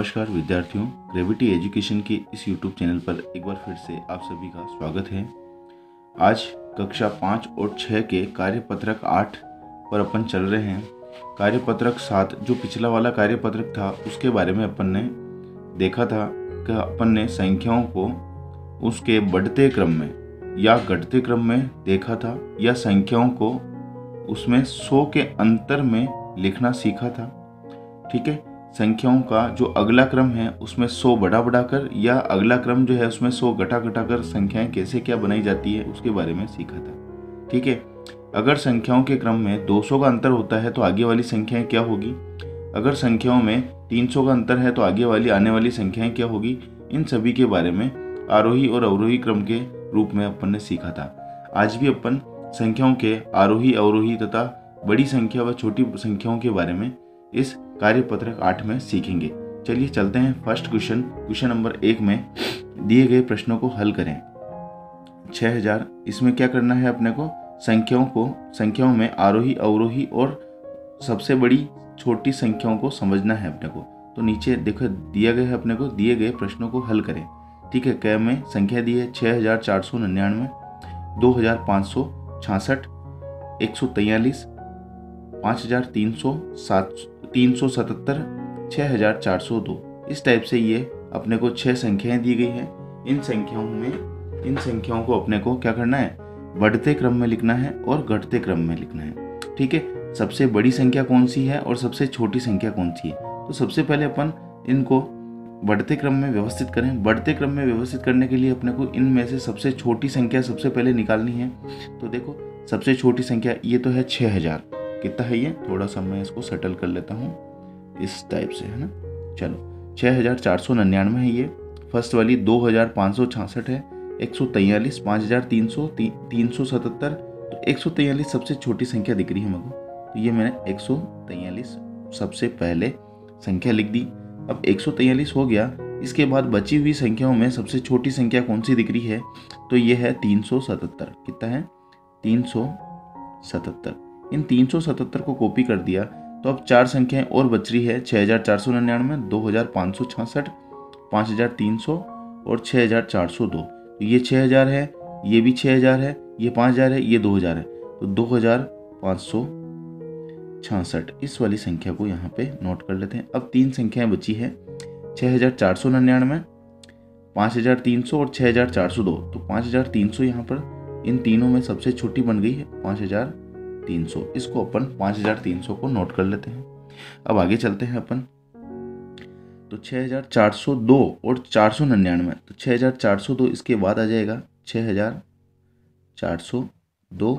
नमस्कार विद्यार्थियों, gravity education के इस YouTube चैनल पर एक बार फिर से आप सभी का स्वागत है। आज कक्षा 5 और 6 के कार्यपत्रक 8 पर अपन चल रहे हैं। कार्यपत्रक 7 जो पिछला वाला कार्यपत्रक था उसके बारे में अपन ने देखा था कि अपन ने संख्याओं को उसके बढ़ते क्रम में या घटते क्रम में देखा था, या संख्याओं को उसमें 100 के अंतर में लिखना सीखा था। ठीक है, संख्याओं का जो अगला क्रम है उसमें 100 बढ़ा कर या अगला क्रम जो है उसमें 100 घटा कर संख्याएं कैसे क्या बनाई जाती है उसके बारे में सीखा था। ठीक है, अगर संख्याओं के क्रम में 200 का अंतर होता है तो आगे वाली संख्याएं क्या होगी, अगर संख्याओं में 300 का अंतर है तो आगे वाली आने वाली संख्याएं क्या होगी, इन सभी के बारे में आरोही और अवरोही क्रम के रूप में अपन ने सीखा था। आज भी अपन संख्याओं के आरोही अवरोही तथा बड़ी संख्या व छोटी संख्याओं के बारे में इस कार्यपत्रक 8 में सीखेंगे। चलिए चलते हैं फर्स्ट क्वेश्चन नंबर 1 में दिए गए प्रश्नों को हल करें। 6000, इसमें क्या करना है अपने को, संख्याओं में आरोही अवरोही और सबसे बड़ी छोटी संख्याओं को समझना है अपने को। तो नीचे देखो दिया गया है अपने को, दिए गए प्रश्नों को हल करें। ठीक है, क में संख्या दी है 6499, 2566, 143, 5377, 6402। इस टाइप से ये अपने को 6 संख्याएं दी गई हैं। इन संख्याओं को अपने को क्या करना है, बढ़ते क्रम में लिखना है और घटते क्रम में लिखना है। ठीक है, सबसे बड़ी संख्या कौन सी है और सबसे छोटी संख्या कौन सी है। तो सबसे पहले अपन इनको बढ़ते क्रम में व्यवस्थित करें। बढ़ते क्रम में व्यवस्थित करने के लिए अपने को इनमें से सबसे छोटी संख्या सबसे पहले निकालनी है। तो देखो सबसे छोटी संख्या ये तो है 6000। कितना है ये, थोड़ा सा मैं इसको सेटल कर लेता हूँ इस टाइप से, है ना। चलो 6499 है ये, फर्स्ट वाली 2566 है, 143, 5300, 377। तो 143 सबसे छोटी संख्या दिख रही है मेरे को, तो ये मैंने 143 सबसे पहले संख्या लिख दी। अब 143 हो गया, इसके बाद बची हुई संख्याओं में सबसे छोटी संख्या कौन सी दिख रही है, तो ये है 377। कितना है, 377। इन 377 को कॉपी कर दिया तो अब 4 संख्याएं और बच रही है, 6499, 2566, 5300 और 6402। तो ये 6000 है, ये भी 6000 है, ये 5000 है, ये 2000 है, तो 2566। इस वाली संख्या को यहाँ पे नोट कर लेते हैं। अब 3 संख्याएं बची है, 6499, 5300 और 6402। तो 5300 यहाँ पर इन तीनों में सबसे छोटी बन गई है 5300। इसको अपन 5300 को नोट कर लेते हैं। अब आगे चलते हैं अपन। तो 6402 और 499, तो 6402 इसके बाद आ जाएगा 6402।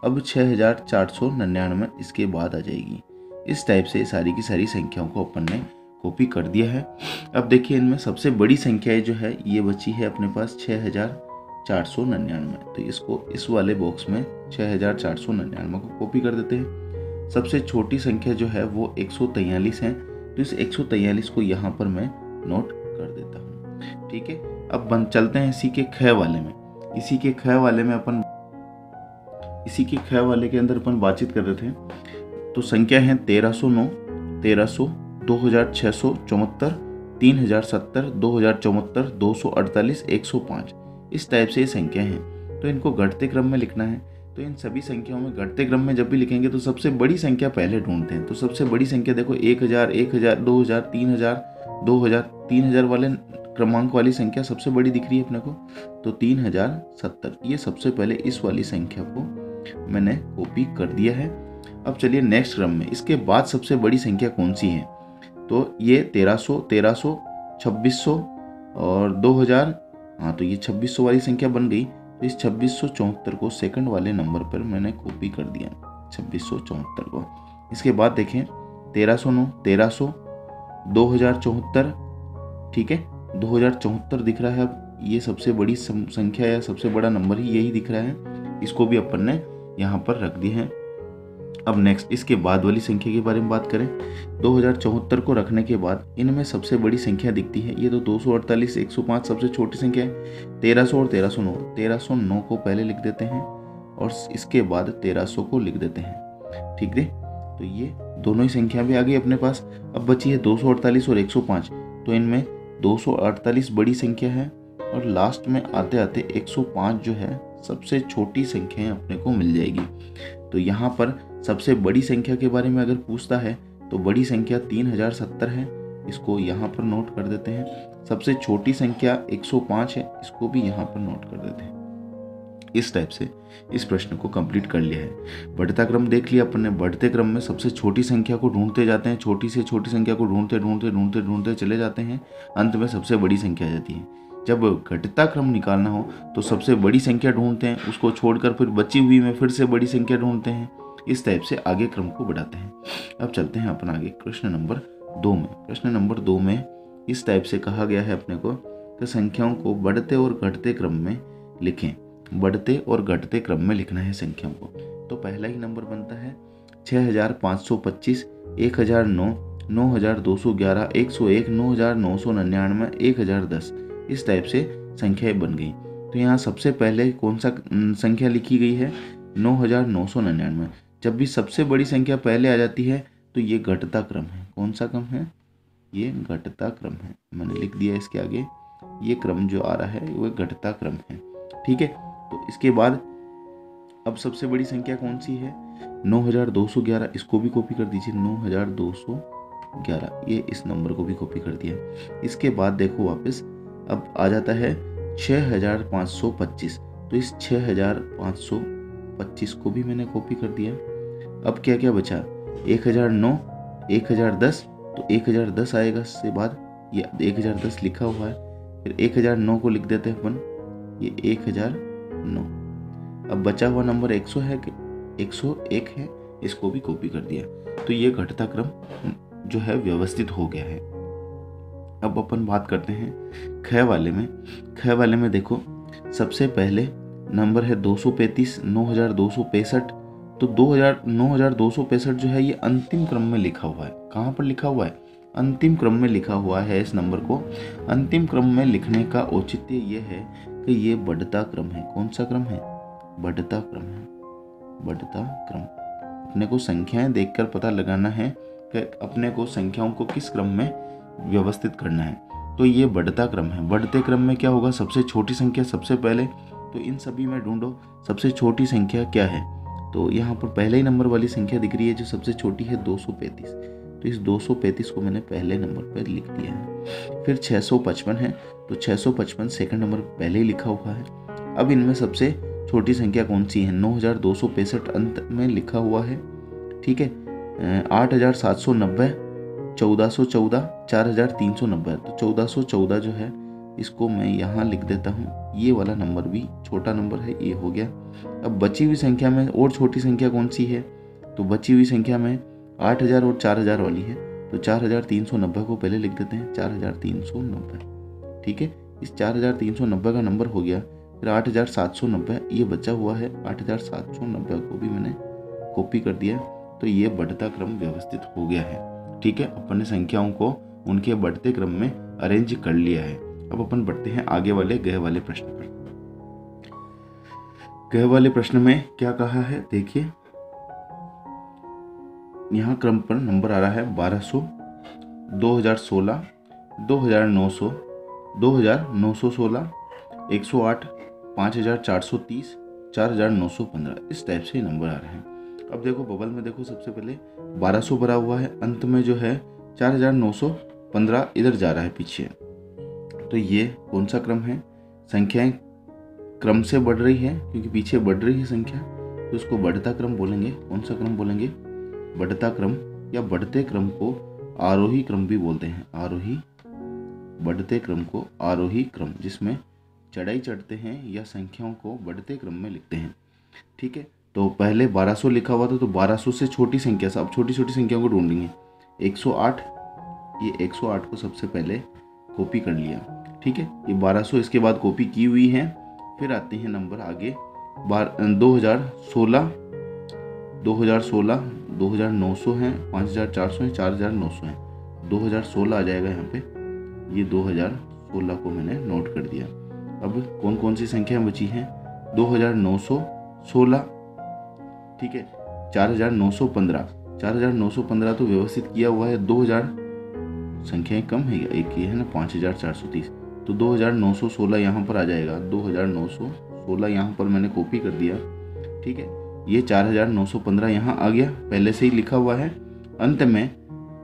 अब 6499 इसके बाद आ जाएगी। इस टाइप से सारी की सारी संख्याओं को अपन ने कॉपी कर दिया है। अब देखिए इनमें सबसे बड़ी संख्या जो है ये बची है अपने पास 6499। तो इसको इस वाले बॉक्स में 6499 को कॉपी कर देते हैं। सबसे छोटी संख्या जो है वो 143 है, तो इस 143 को यहाँ पर मैं नोट कर देता हूँ। ठीक है, अब चलते हैं इसी के ख वाले में। इसी के ख वाले के अंदर अपन बातचीत कर रहे थे। तो संख्या है 1309, 1300, 2674, 3070, 2074, 248, 105। इस टाइप से ये संख्या हैं। तो इनको घटते क्रम में लिखना है। तो इन सभी संख्याओं में घटते क्रम में जब भी लिखेंगे तो सबसे बड़ी संख्या पहले ढूंढते हैं। तो सबसे बड़ी संख्या देखो 1000, 1000, 2000, 3000, 2000, 3000 वाले क्रमांक वाली संख्या सबसे बड़ी दिख रही है अपने को, तो 3070। ये सबसे पहले इस वाली संख्या को मैंने कॉपी कर दिया है। अब चलिए नेक्स्ट क्रम में इसके बाद सबसे बड़ी संख्या कौन सी है, तो ये 1300, 2600 और 2000। हाँ, तो ये 2600 वाली संख्या बन गई। तो इस 2674 को सेकंड वाले नंबर पर मैंने कॉपी कर दिया, 2674 को। इसके बाद देखें 1309, 1300, 2074। ठीक है, 2074 दिख रहा है। अब ये सबसे बड़ी संख्या या सबसे बड़ा नंबर ही यही दिख रहा है, इसको भी अपन ने यहाँ पर रख दिया है। अब नेक्स्ट इसके बाद वाली संख्या के बारे में बात करें। 2074 को रखने के बाद इनमें सबसे बड़ी संख्या दिखती है, ये तो 248, 105 सबसे छोटी संख्या है। 1300 और 1309, 1309 को पहले लिख देते हैं और इसके बाद 1300 को लिख देते हैं। ठीक है, तो ये दोनों ही संख्या भी आ गई अपने पास। अब बची है 248 और 105। तो इनमें 248 बड़ी संख्या है और लास्ट में आते आते 105 जो है सबसे छोटी संख्याएं अपने को मिल जाएगी। तो यहाँ पर सबसे बड़ी संख्या के बारे में अगर पूछता है तो बड़ी संख्या 3070 है, इसको यहाँ पर नोट कर देते हैं। सबसे छोटी संख्या 105 है, इसको भी यहाँ पर नोट कर देते हैं। इस टाइप से इस प्रश्न को कंप्लीट कर लिया है। बढ़ता क्रम देख लिया अपन ने। बढ़ते क्रम में सबसे छोटी संख्या को ढूंढते जाते हैं, छोटी से छोटी संख्या को ढूंढते ढूंढते ढूंढते ढूंढते चले जाते हैं, अंत में सबसे बड़ी संख्या आ जाती है। जब घटता क्रम निकालना हो तो सबसे बड़ी संख्या ढूंढते हैं, उसको छोड़कर फिर बची हुई में फिर से बड़ी संख्या ढूंढते हैं। इस टाइप से आगे क्रम को बढ़ाते हैं। अब चलते हैं अपन आगे प्रश्न नंबर 2 में। प्रश्न नंबर 2 में इस टाइप से कहा गया है अपने को कि संख्याओं को बढ़ते और घटते क्रम में लिखें। बढ़ते और घटते क्रम में लिखना है संख्याओं को। तो पहला ही नंबर बनता है 6525, 1009, 9211, 101, 9999, 1010। इस टाइप से संख्याएं बन गई। तो यहाँ सबसे पहले कौन सा संख्या लिखी गई है? 9999। जब भी सबसे बड़ी संख्या पहले आ जाती है तो ये घटता क्रम है। कौन सा क्रम है? ये घटता क्रम है। मैंने लिख दिया इसके आगे, ये क्रम जो आ रहा है वो घटता क्रम है। ठीक है। तो इसके बाद अब सबसे बड़ी संख्या कौन सी है? 9211। इसको भी कॉपी कर दीजिए, 9211। ये इस नंबर को भी कॉपी कर दिया। इसके बाद देखो वापस अब आ जाता है 6525। तो इस 6525 को भी मैंने कॉपी कर दिया। अब क्या क्या बचा? 1009, 1010। तो 1010 आएगा। इसके बाद ये 1010 लिखा हुआ है, फिर 1009 को लिख देते हैं अपन, ये 1009। अब बचा हुआ नंबर 100 है कि 101 है, इसको भी कॉपी कर दिया। तो ये घटता क्रम जो है व्यवस्थित हो गया है। अब अपन बात करते हैं ख वाले में। ख वाले में देखो सबसे पहले नंबर है 235, 9265। तो 9265 जो है ये अंतिम क्रम में लिखा हुआ है। कहाँ पर लिखा हुआ है? अंतिम क्रम में लिखा हुआ है। इस नंबर को अंतिम क्रम में लिखने का औचित्य ये है कि ये बढ़ता क्रम है। कौन सा क्रम है? बढ़ता क्रम है। बढ़ता क्रम। अपने को संख्याएं देखकर पता लगाना है कि अपने को संख्याओं को किस क्रम में व्यवस्थित करना है। तो ये बढ़ता क्रम है। बढ़ते क्रम में क्या होगा? सबसे छोटी संख्या सबसे पहले। तो इन सभी में ढूंढो सबसे छोटी संख्या क्या है। तो यहाँ पर पहले ही नंबर वाली संख्या दिख रही है जो सबसे छोटी है, 235। तो इस 235 को मैंने पहले नंबर पर लिख दिया है। फिर 655 है, तो 655 सेकंड नंबर पहले ही लिखा हुआ है। अब इनमें सबसे छोटी संख्या कौन सी है? 9265 अंत में लिखा हुआ है। ठीक है। 8790, 1414, 4390। तो 1414 जो है इसको मैं यहाँ लिख देता हूँ। ये वाला नंबर भी छोटा नंबर है, ये हो गया। अब बची हुई संख्या में और छोटी संख्या कौन सी है? तो बची हुई संख्या में 8000 और 4000 वाली है। तो 4390 को पहले लिख देते हैं, 4390। ठीक है। इस 4390 का नंबर हो गया। फिर 8790 ये बचा हुआ है, 8790 को भी मैंने कॉपी कर दिया। तो ये बढ़ता क्रम व्यवस्थित हो गया है। ठीक है। अपन ने संख्याओं को उनके बढ़ते क्रम में अरेंज कर लिया है। अब अपन बढ़ते हैं आगे वाले गह वाले प्रश्न पर। गह वाले प्रश्न में क्या कहा है देखिए। यहाँ क्रम पर नंबर आ रहा है 1200, 2016, 2900, 2916, 108, 5430, 4915। इस टाइप से नंबर आ रहे हैं। अब देखो बबल में देखो सबसे पहले 1200 भरा हुआ है, अंत में जो है 4915 इधर जा रहा है पीछे। तो ये कौन सा क्रम है? संख्याएं क्रम से बढ़ रही है क्योंकि पीछे बढ़ रही है संख्या, तो इसको बढ़ता क्रम बोलेंगे। कौन सा क्रम बोलेंगे? बढ़ता क्रम। या बढ़ते क्रम को आरोही क्रम भी बोलते हैं। आरोही। बढ़ते क्रम को आरोही क्रम, जिसमें चढ़ाई चढ़ते हैं या संख्याओं को बढ़ते क्रम में लिखते हैं। ठीक है। तो पहले 1200 लिखा हुआ था, तो 1200 से छोटी संख्या, सब छोटी छोटी संख्याओं को ढूंढेंगे। 108, ये 108 को सबसे पहले कॉपी कर लिया। ठीक है। ये 1200 इसके बाद कॉपी की हुई है। फिर आते हैं नंबर आगे 2016, 2900 हैं, 5400 हैं, 4900 हैं। 2016 आ जाएगा यहाँ पे। ये 2016 को मैंने नोट कर दिया। अब कौन कौन सी संख्याएं बची हैं? 2916। ठीक है। 4915 तो व्यवस्थित किया हुआ है। संख्याएं कम है। एक ये है ना 5430, तो 2916 यहाँ पर आ जाएगा। 2916 यहाँ पर मैंने कॉपी कर दिया, ठीक है। ये 4915 यहाँ आ गया, पहले से ही लिखा हुआ है। अंत में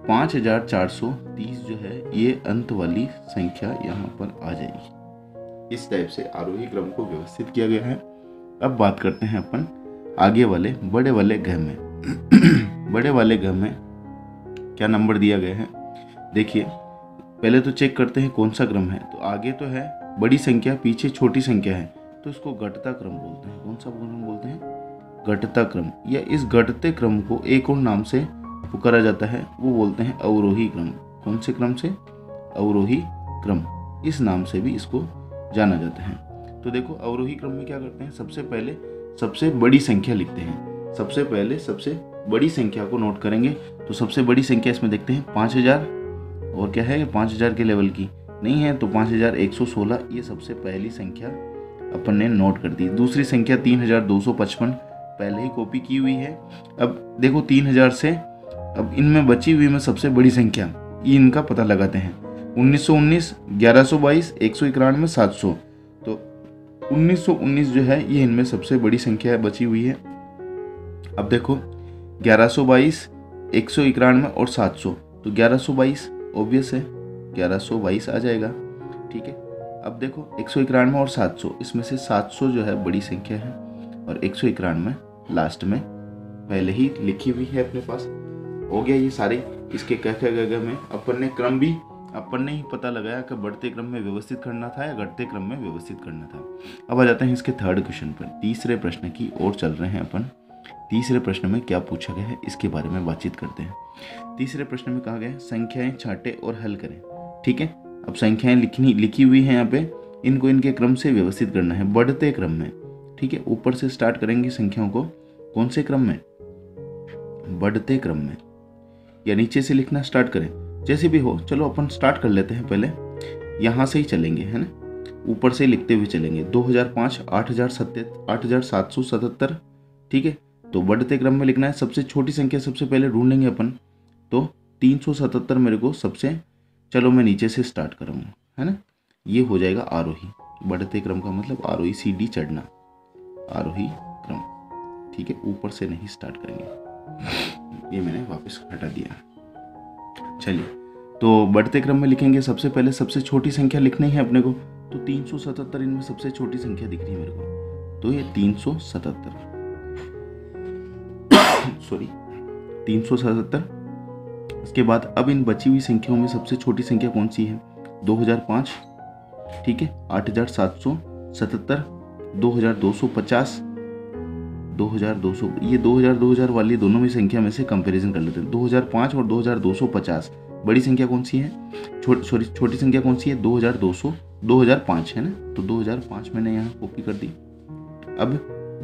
5430 जो है ये अंत वाली संख्या यहाँ पर आ जाएगी। इस टाइप से आरोही क्रम को व्यवस्थित किया गया है। अब बात करते हैं अपन आगे वाले बड़े वाले घ में। बड़े वाले घ में क्या नंबर दिया गया है, देखिए पहले तो चेक करते हैं कौन सा क्रम है। तो आगे तो है बड़ी संख्या, पीछे छोटी संख्या है, तो इसको घटता क्रम बोलते हैं। कौन सा क्रम बोलते हैं? घटता क्रम। या इस घटते क्रम को एक और नाम से पुकारा जाता है, वो बोलते हैं अवरोही क्रम। कौन से क्रम से? अवरोही क्रम, इस नाम से भी इसको जाना जाता है। तो देखो अवरोही क्रम में क्या करते हैं, सबसे पहले सबसे बड़ी संख्या लिखते हैं। सबसे पहले सबसे बड़ी संख्या को नोट करेंगे। तो सबसे बड़ी संख्या इसमें देखते हैं 5000, और क्या है 5000 के लेवल की नहीं है, तो 5116 ये सबसे पहली संख्या अपन ने नोट कर दी। दूसरी संख्या 3255 पहले ही कॉपी की हुई है। अब देखो 3000 से अब इनमें बची हुई में सबसे बड़ी संख्या, ये इनका पता लगाते हैं। 1919, 1122, 191, 700। तो 1919 जो है ये इनमें सबसे बड़ी संख्या बची हुई है। अब देखो 1122, 191 और 700, तो 1122 ऑब्वियस है, 1122 आ जाएगा, ठीक है। अब देखो 191 और 700, इसमें से 700 जो है बड़ी संख्या है और 191 लास्ट में पहले ही लिखी हुई है अपने पास। हो गया ये सारे इसके क में अपन ने ही पता लगाया कि बढ़ते क्रम में व्यवस्थित करना था या घटते क्रम में व्यवस्थित करना था। अब आ जाते हैं इसके थर्ड क्वेश्चन पर। तीसरे प्रश्न की ओर चल रहे हैं अपन। तीसरे प्रश्न में क्या पूछा गया है इसके बारे में बातचीत करते हैं। तीसरे प्रश्न में कहा गया है संख्याएं छांटे और हल करें, ठीक है। अब संख्याएं लिखी हुई हैं यहाँ पे, इनको इनके क्रम से व्यवस्थित करना है बढ़ते क्रम में, ठीक है। ऊपर से स्टार्ट करेंगे संख्याओं को, कौन से क्रम में? बढ़ते क्रम में। या नीचे से लिखना स्टार्ट करें, जैसे भी हो। चलो अपन स्टार्ट कर लेते हैं, पहले यहाँ से ही चलेंगे, है ना, ऊपर से लिखते हुए चलेंगे। 2005, 8777, ठीक है। तो बढ़ते क्रम में लिखना है। सबसे छोटी संख्या सबसे पहले ढूंढेंगे अपन, तो 377 मेरे को सबसे, चलो मैं नीचे से स्टार्ट करूँगा, है ना। ये हो जाएगा आरोही। बढ़ते क्रम का मतलब आरोही, सीढ़ी चढ़ना, आरोही क्रम, ठीक है। ऊपर से नहीं स्टार्ट करेंगे। ये मैंने वापस हटा दिया। चलिए, तो बढ़ते क्रम में लिखेंगे सबसे पहले सबसे छोटी संख्या लिखनी है अपने को। तो 377 इनमें सबसे छोटी संख्या दिख रही है मेरे को, तो ये 377 सॉरी 377। इसके बाद अब इन बची हुई संख्याओं में सबसे छोटी संख्या कौन सी है? 2005, ठीक है। 8777, 2250, 2200, ये 2000 वाली दोनों में संख्या में से कंपैरिजन कर लेते हैं। 2005 और 2250 बड़ी संख्या कौन सी है? छोटी संख्या कौन सी है? 2005 है ना, तो 2005 मैंने यहाँ कॉपी कर दी। अब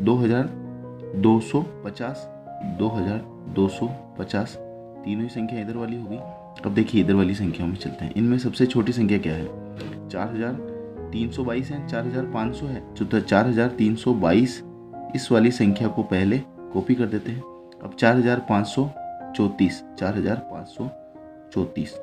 2250, 2250 तीनों ही संख्या इधर वाली होगी। अब देखिए इधर वाली संख्याओं में चलते हैं। इनमें सबसे छोटी संख्या क्या है? 4322 है, 4500 है, तो 4322 इस वाली संख्या को पहले कॉपी कर देते हैं। अब 4534, 4534,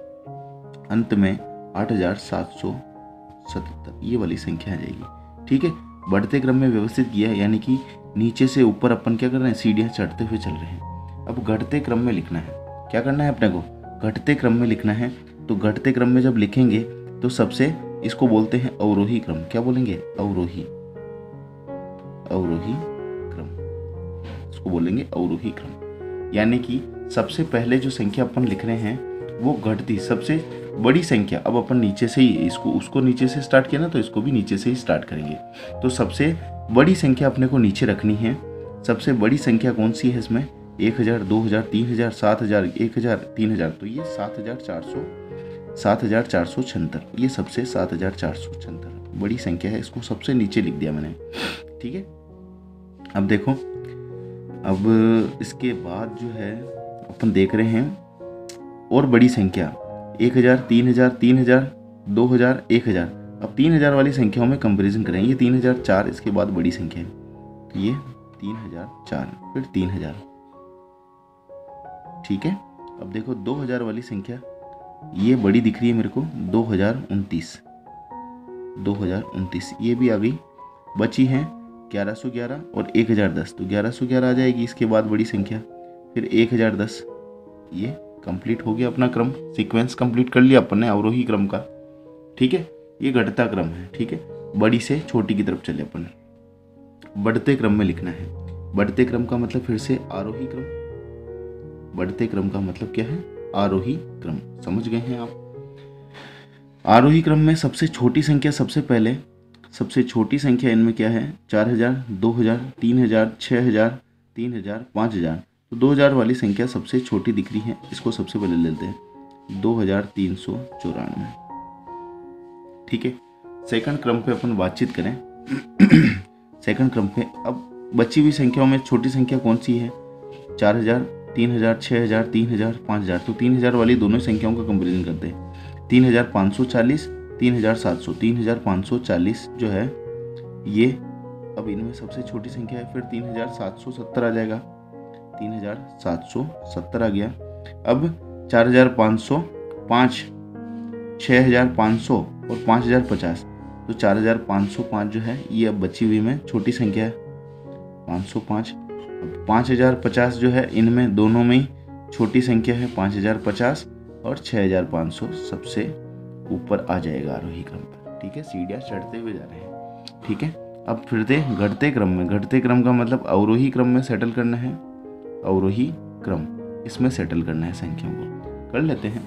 अंत में 8777 ये वाली संख्या आ जाएगी, ठीक है। बढ़ते क्रम में व्यवस्थित किया है, यानी कि नीचे से ऊपर अपन क्या कर रहे हैं? सीढ़ियाँ चढ़ते हुए चल रहे हैं। अब घटते क्रम में लिखना है। क्या करना है अपने को? घटते क्रम में लिखना है। तो घटते क्रम में जब लिखेंगे तो सबसे इसको बोलते हैं अवरोही क्रम। क्या बोलेंगे? अवरोही क्रम, इसको बोलेंगे अवरोही क्रम। यानी कि सबसे पहले जो संख्या अपन लिख रहे हैं वो घटती सबसे बड़ी संख्या। अब अपन नीचे से ही उसको नीचे से स्टार्ट किया ना, तो इसको भी नीचे से ही स्टार्ट करेंगे। तो सबसे बड़ी संख्या अपने को नीचे रखनी है। सबसे बड़ी संख्या कौन सी है इसमें? 1000, 2000, 3000, 7000, 1000, 3000, तो ये 7476, ये सबसे 7476 बड़ी संख्या है। इसको सबसे नीचे लिख दिया मैंने, ठीक है। अब देखो, अब इसके बाद जो है अपन देख रहे हैं और बड़ी संख्या 1000, 3000, 3000, 2000, 1000। अब 3000 वाली संख्याओं में कंपैरिजन करें। ये 3004 इसके बाद बड़ी संख्या है, तो ये 3004, फिर 3000, ठीक है। अब देखो 2000 वाली संख्या ये बड़ी दिख रही है मेरे को 2029, ये भी आ गई। बची हैं 1111 और 1010, तो 1111 आ जाएगी, इसके बाद बड़ी संख्या, फिर 1010। ये कंप्लीट हो गया अपना क्रम, सीक्वेंस कंप्लीट कर लिया अपन ने अवरोही क्रम का। ठीक है, ये घटता क्रम है। ठीक है, बड़ी से छोटी की तरफ चले अपन, बढ़ते क्रम में लिखना है। बढ़ते क्रम का मतलब फिर से आरोही क्रम, बढ़ते क्रम का मतलब क्या है, आरोही क्रम। समझ गए हैं आप। आरोही क्रम में सबसे छोटी संख्या, सबसे पहले सबसे छोटी संख्या इनमें क्या है, 4000, 2000, 3000, 6000, 3000, 5000। तो 2000 वाली संख्या सबसे छोटी दिख रही है, इसको सबसे पहले ले लेते हैं, 2394। ठीक है, सेकंड क्रम पे अपन बातचीत करें। सेकंड क्रम पे अब बची हुई संख्याओं में छोटी संख्या कौन सी है, 4000, 3000, 6000, 3000, 5000। तो 3000 वाली दोनों संख्याओं का कंपेरिजन करते हैं। 3540, 3700, 3540 जो है ये, अब इनमें सबसे छोटी संख्या है, फिर 3770 आ जाएगा, 3770 आ गया। अब 4505, 6500 और 5050, तो 4505 जो है ये अब बची हुई में छोटी संख्या है, 505। अब 5050 जो है इनमें दोनों में ही छोटी संख्या है, 5050 और 6500 सबसे ऊपर आ जाएगा आरोही क्रम पर। ठीक है, सीढ़ियाँ चढ़ते हुए जा रहे हैं। ठीक है, अब फिर से घटते क्रम में, घटते क्रम का मतलब अवरोही क्रम में सेटल करना है, अवरोही क्रम इसमें सेटल करना है, संख्याओं को कर लेते हैं।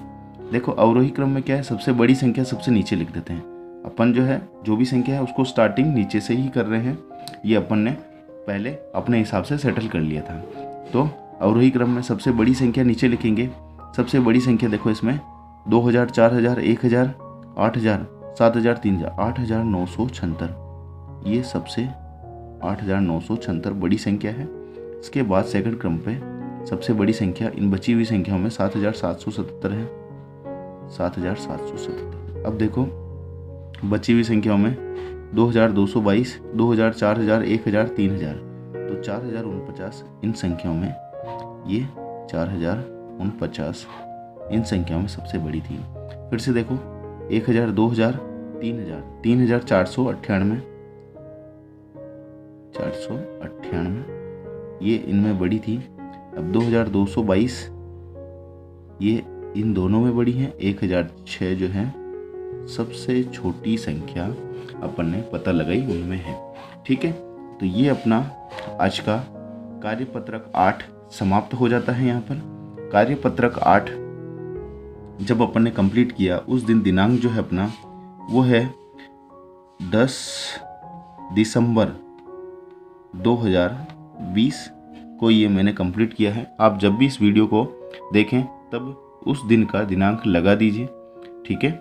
देखो अवरोही क्रम में क्या है, सबसे बड़ी संख्या सबसे नीचे लिख देते हैं अपन, जो है जो भी संख्या है उसको स्टार्टिंग नीचे से ही कर रहे हैं, ये अपन ने पहले अपने हिसाब से सेटल कर लिया था। तो अवरोही क्रम में सबसे बड़ी संख्या नीचे लिखेंगे। सबसे बड़ी संख्या देखो इसमें 2000, 4000, 1000, 8000, 7000, 3000, 8976, ये सबसे 8976 बड़ी संख्या है। इसके बाद सेकंड क्रम पे सबसे बड़ी संख्या इन बची हुई संख्याओं में 7777 है, 7777। अब देखो बची हुई संख्याओं में 2222, 2000, 4000, 1000, 3000, तो 4049 इन संख्याओं में, ये 4049 इन संख्याओं में सबसे बड़ी थी। फिर से देखो 1000, 2000, 3000, 3498, 498 ये इनमें बड़ी थी। अब 2222 ये इन दोनों में बड़ी है। 1006 जो है सबसे छोटी संख्या अपन ने पता लगाई उनमें है। ठीक है, तो ये अपना आज का कार्यपत्रक 8 समाप्त हो जाता है। यहाँ पर कार्यपत्रक 8 जब अपन ने कंप्लीट किया उस दिन दिनांक जो है अपना वो है 10 दिसंबर 2020 को ये मैंने कंप्लीट किया है। आप जब भी इस वीडियो को देखें तब उस दिन का दिनांक लगा दीजिए। ठीक है,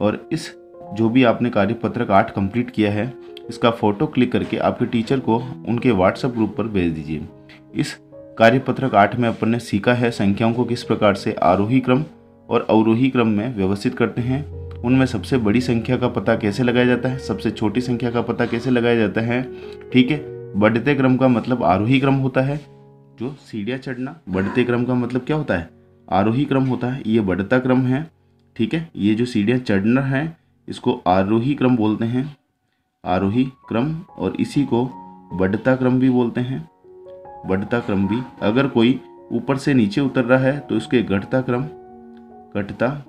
और इस जो भी आपने कार्यपत्रक 8 कंप्लीट किया है इसका फ़ोटो क्लिक करके आपके टीचर को उनके व्हाट्सएप ग्रुप पर भेज दीजिए। इस कार्यपत्रक 8 में अपन ने सीखा है संख्याओं को किस प्रकार से आरोही क्रम और अवरोही क्रम में व्यवस्थित करते हैं, उनमें सबसे बड़ी संख्या का पता कैसे लगाया जाता है, सबसे छोटी संख्या का पता कैसे लगाया जाता है। ठीक है, बढ़ते क्रम का मतलब आरोही क्रम होता है, जो सीढ़ियाँ चढ़ना। बढ़ते क्रम का मतलब क्या होता है, आरोही क्रम होता है, ये बढ़ता क्रम है। ठीक है, ये जो सीढ़ियाँ चढ़ना है इसको आरोही क्रम बोलते हैं, आरोही क्रम, और इसी को बढ़ता क्रम भी बोलते हैं, बढ़ता क्रम भी। अगर कोई ऊपर से नीचे उतर रहा है तो इसके घटता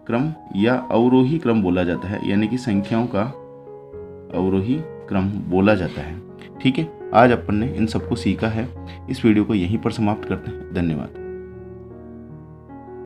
क्रम या अवरोही क्रम बोला जाता है, यानी कि संख्याओं का अवरोही क्रम बोला जाता है। ठीक है, आज अपन ने इन सबको सीखा है। इस वीडियो को यहीं पर समाप्त करते हैं। धन्यवाद।